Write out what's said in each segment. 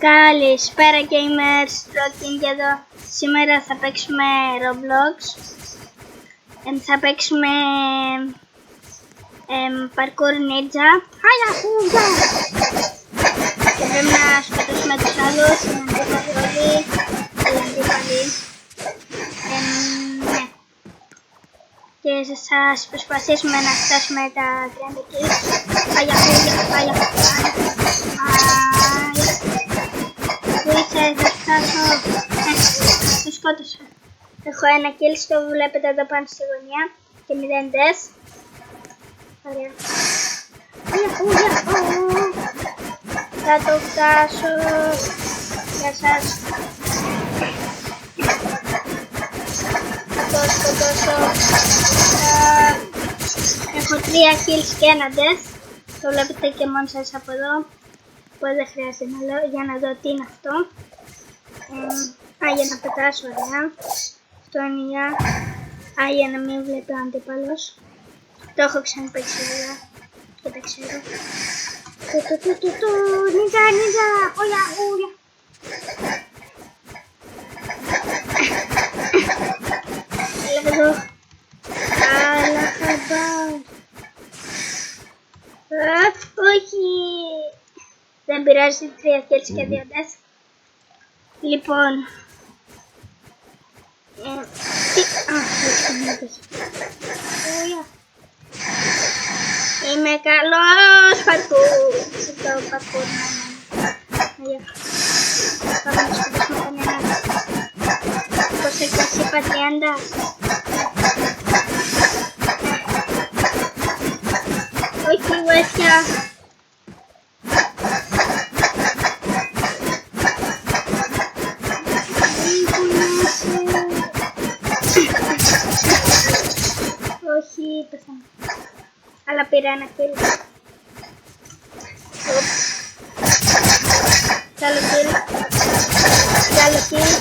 Καλησπέρα gamers, Rocking εδώ. Σήμερα θα παίξουμε Roblox. Θα παίξουμε Parkour Ninja. Χάλια χούγια! Και πρέπει να σκοτώσουμε τους άλλους, είναι αντίπαλοι όλοι. Είναι αντίπαλοι. Ναι. Και σας προσπαθήσουμε να φτάσουμε τα 30 kills. Χάλια χούγια, χάλια χούγια. Βοήθησε, θα φτάσω. Το σκότωσα. Έχω ένα kill, το βλέπετε εδώ πάνω στη γωνία. Και 0 death. Ωραία. Θα το φτάσω. Γεια σας. Θα το σκοτώσω. Έχω 3 kills και ένα death. Το βλέπετε και μόνοι σας από εδώ. Οπότε δεν χρειάζεται να λέω για να δω τι είναι αυτό. Για να πετάσω, ωραία. Αυτό είναι για να μην βλέπει ο αντίπαλος. Το έχω ξαναπαίξει βέβαια και τα ξέρω. Νίτσα, νίτσα, όγια, όγια. Έλα εδώ. Άλλα χαμπάω. Όχι. Δεν πειράζει, 3 kills και 2 death. Λοιπόν. Είμαι καλός παρκούρ. Στο παρκούρ. Πάμε να σκοτώσουμε κανένα. Πώς έχεις είπα 30. Όχι βοήθεια. Όχι, πέθανα. Αλλά πήρα ένα kill. Κι άλλο kill. Κι άλλο kill.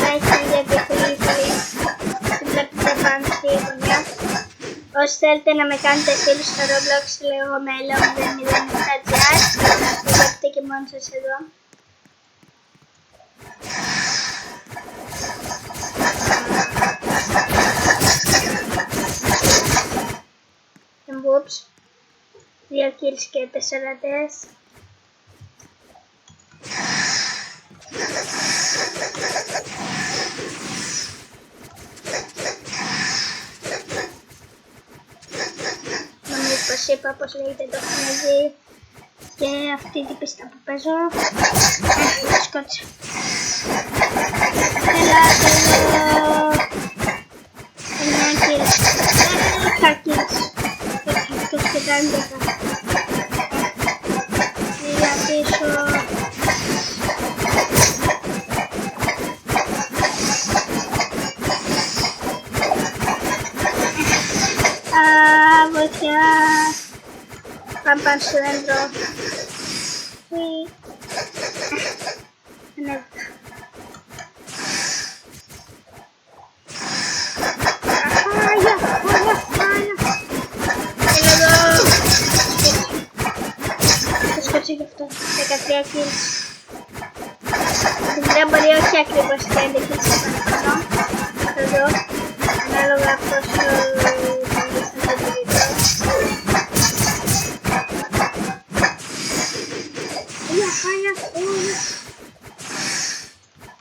Nice, γιατί πολύ πολύ. Βλέπετε πάνω στη γωνιά. Όσοι θέλετε να με κάνετε φίλους στο Roblox, λέγομαι Leon007GR. Το βλέπετε και μόνοι σας εδώ. Whoops. 2 kills και 4 deaths. Νομίζω πως είπα πως λέγεται το παιχνίδι. Και αυτή την πίστα που παίζω. Σκότσα. Ελάτε εδώ. 9 kills. 10 kills. Και κάνει το πήγα πίσω. Βοήθεια. Πάμε πάνω στο δέντρο. Ανέβηκα. Γι' αυτό 13 kills. Δεν μπορεί όχι ακριβώς 5 kills παραπάνω. Θα δω ανάλογα πόσο πολύ θα το δείτε.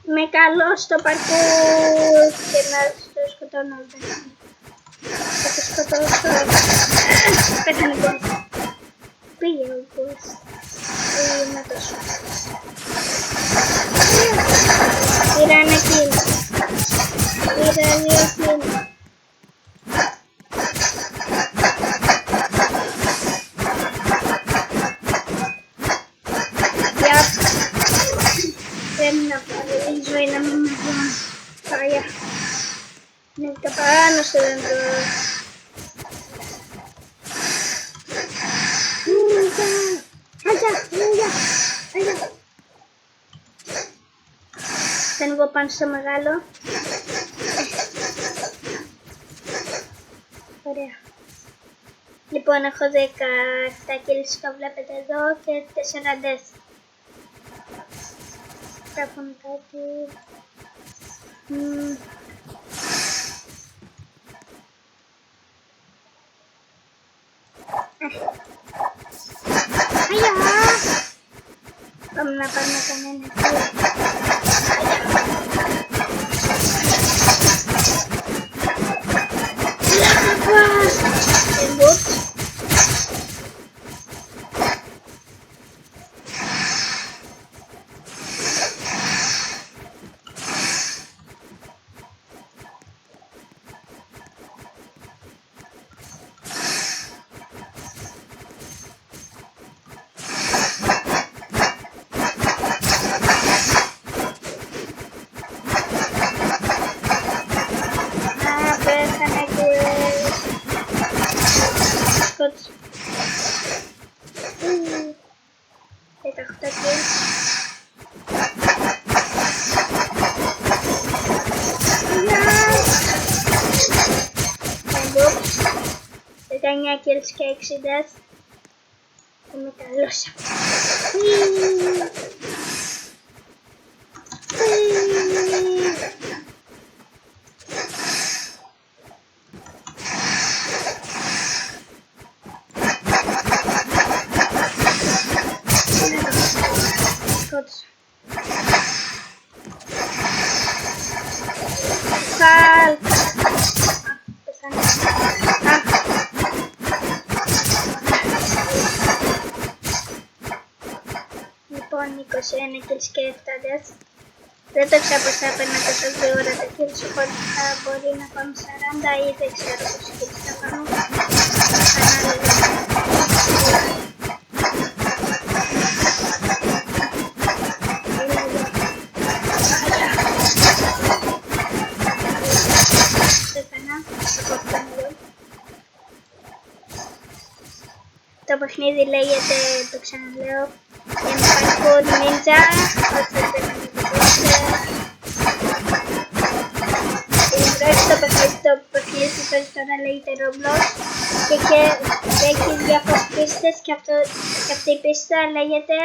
Είμαι καλός στο παρκούρ και να το σκοτώνω όλο. Θα το σκοτώσω. Πέθανε πολύ. Πήγε ο boss. Είναι τόσο. Πήρα ένα kill. Πήρα 2 kill. Πρέπει να πάρω η ζωή να μην με βγάλω. Πάγια. Ανέβηκα πάνω στο δέντρο. Θα ανέβω πάνω στο μεγάλο. Ωραία. Λοιπόν, έχω 17 kills, το βλέπετε εδώ, και 4 deaths. Γράφουν κάτι. Αγιά! Πάμε να πάρουμε κανένα kill. Kills και 6 deaths. Και με καλώσα. Λοιπόν, 21 kills και 7 deaths. Δεν το ξέρω πως θα έπαιρνα τόσο γρήγορα τα kills, οπότε θα μπορεί να πάμε 40 ή δεν ξέρω πόσοι kills θα πάμε. Το παιχνίδι λέγεται, το ξαναλέω, Parkour Ninja. Το παιχνίδι που παίζει τώρα λέγεται Roblox και έχει διάφορες πίστες και αυτή η πίστα λέγεται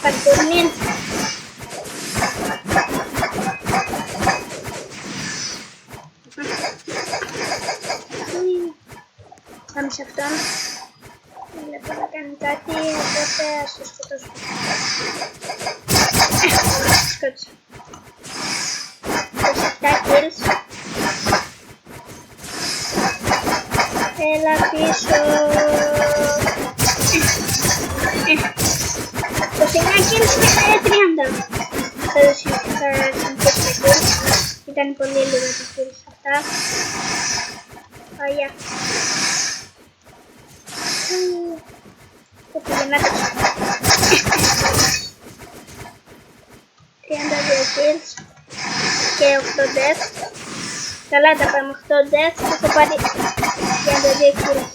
Parkour Ninja. Πάμε σε αυτόν. Βλέπω να κάνει κάτι, οπότε ας το σκοτώσουμε. Σκότωσα. 27 kills. Έλα πίσω. 29 kills και 30. Θα συνεχίσω τα kills. Ήταν πολύ λίγο τα kills αυτά. Ωραία. Το πήγαινα 32 kills και 8 deaths. Καλά τα πάμε, 8 deaths και έχω πάρει 32 kills.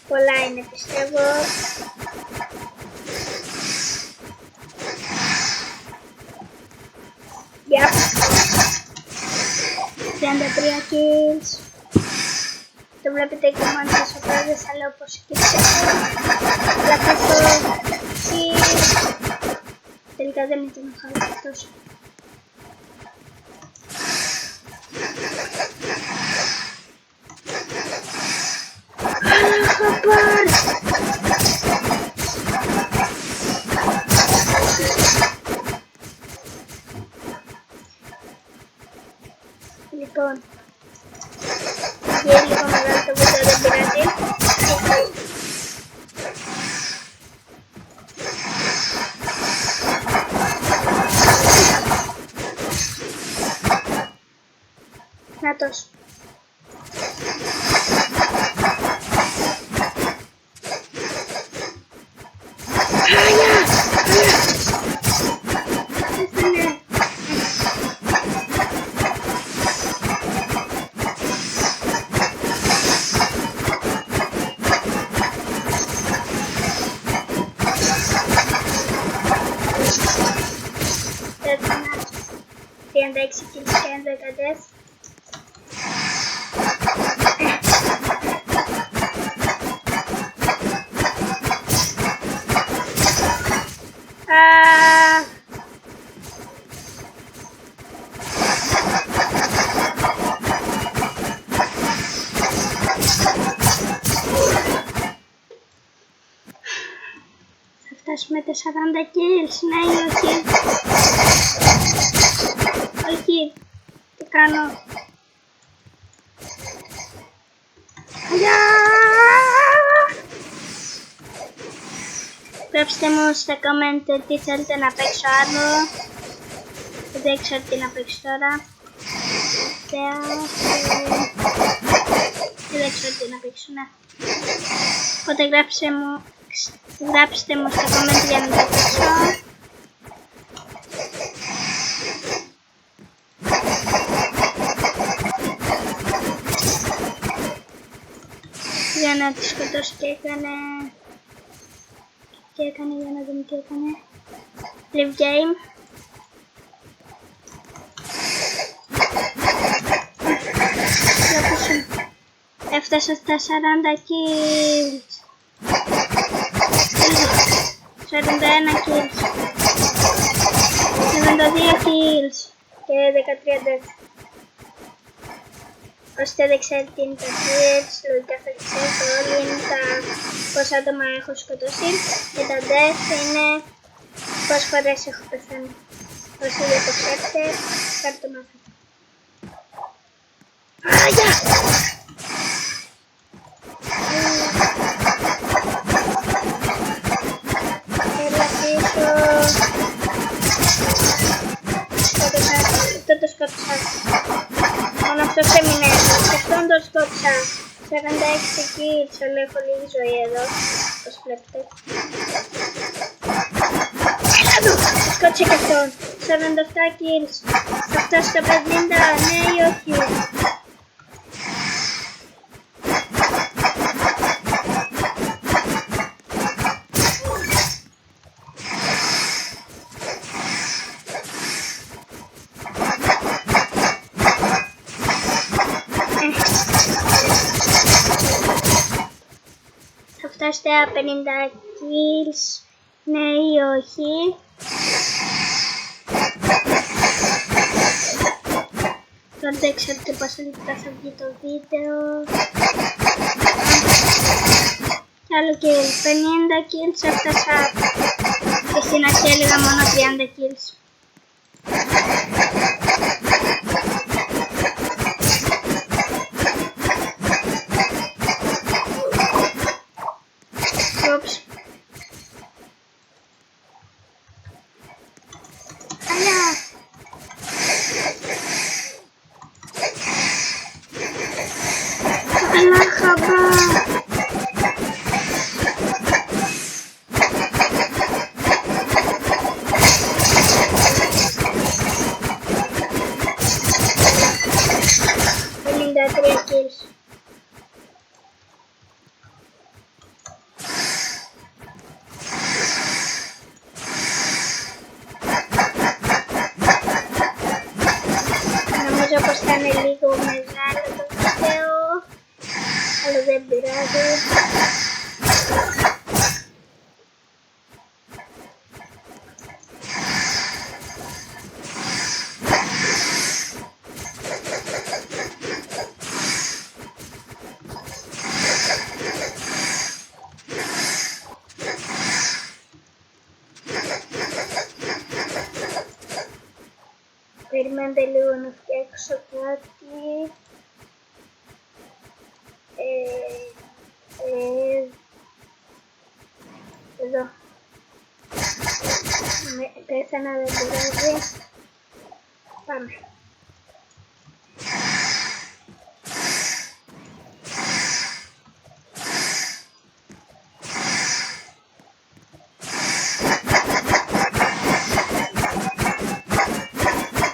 Πολλά είναι πιστεύω. Yep. 33 kills. Το βλέπετε και μόνο σας ο πρόεδρος, αλλά όπως και ξέρω. Αλλά αυτό τελικά δεν ήταν μεγάλο αυτός. Χαπάρ! Λοιπόν, βγαίνει λίγο μεγάλο το βίντεο, δεν πειράζει. Νάτος. Kills και 11 deaths. φτάσουμε τα 40 kills, ναι ή όχι? Όχι, τι κάνω? Γράψτε μου στα comment τι θέλετε να παίξω άλλο. Δεν ξέρω τι να παίξω τώρα. Δεν ξέρω τι να παίξω, ναι. Οπότε γράψτε μου στα comment για να το παίξω. Για να τη σκοτώσω και έκανε... Τι έκανε, για να δούμε τι έκανε. Live game. Έφτασα στα 40 kills. 41 kills. 72 kills. Και 13 deaths. Όσοι δεν ξέρετε τι είναι τα kills, λογικά θα ξέρετε όλοι, είναι τα πόσα άτομα έχω σκοτώσει. Και τα deaths είναι πόσες φορές έχω πεθάνει. Όσοι δεν το ξέρετε, πάρτε το μάθημα. Άγια! Έλα πίσω. Αυτό το σκότωσα. Μόνο αυτός έμεινε. Και αυτόν τον σκότωσα. 46 kills, αλλά έχω λίγη ζωή εδώ. Όπως βλέπετε. Έλα εδώ! Σκότωσα και αυτόν. 47 kills. Θα φτάσω στα 50, ναι ή όχι? Θα φτάσω στα 50 kills, ναι ή όχι? Τώρα δεν ξέρετε πόσα λεπτά θα βγει το βίντεο. Κι άλλο kill, 50 kills έφτασα. Και στην αρχή έλεγα μόνο 30 kills. Oops. Αλιά! Merhaba. Benim de 3 kills. Νομίζω πως θα είναι λίγο μεγάλο το βίντεο. Αλλά δεν πειράζει. Περιμένετε λίγο να φτιάξω κάτι. Εδώ. Πέθανα, δεν πειράζει. Πάμε.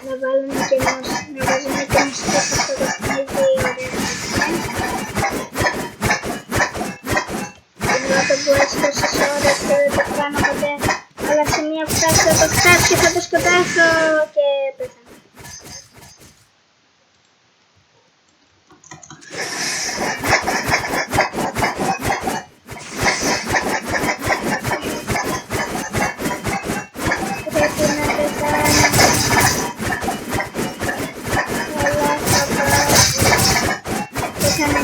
Να βάλουμε και μουσική αυτό το παιχνίδι, ωραία. Το που έτσι τόσες ώρες και δεν το κάνω ποτέ, αλλά σε μία φράση θα το φτάσει και θα το σκοτάσω και πέθανα. Πρέπει να πεθάνω. Όλα θα πάω. Πέθανε.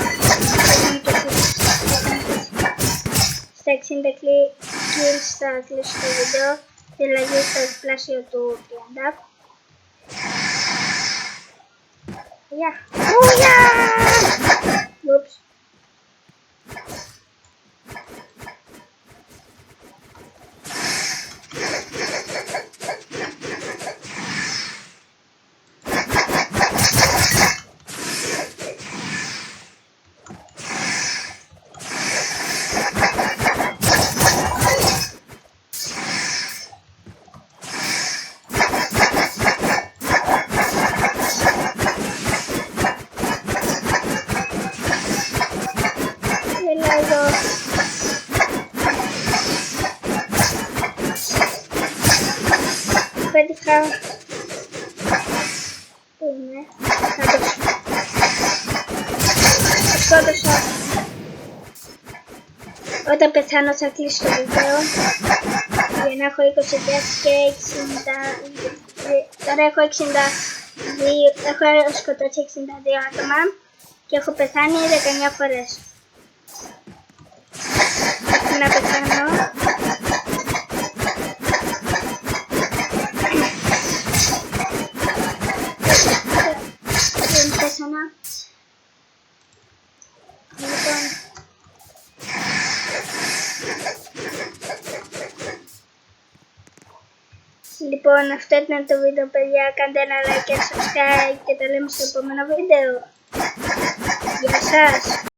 Στα 60 kills kills θα κλείσω το βίντεο, δηλαδή στο διπλάσιο του 30. Γεια! Ουια! Ούψ. Πέτυχα. Πού είναι? Σκότωσα. Όταν πεθάνω θα κλείσω το βίντεο για να έχω 20 death και 60. Τώρα έχω 62. Έχω σκοτώσει 62 άτομα και έχω πεθάνει 19 φορές. Να πεθάνω. Λοιπόν, αυτό ήταν το βίντεο, παιδιά. Κάντε ένα like και subscribe και τα λέμε στο επόμενο βίντεο. Γεια σας!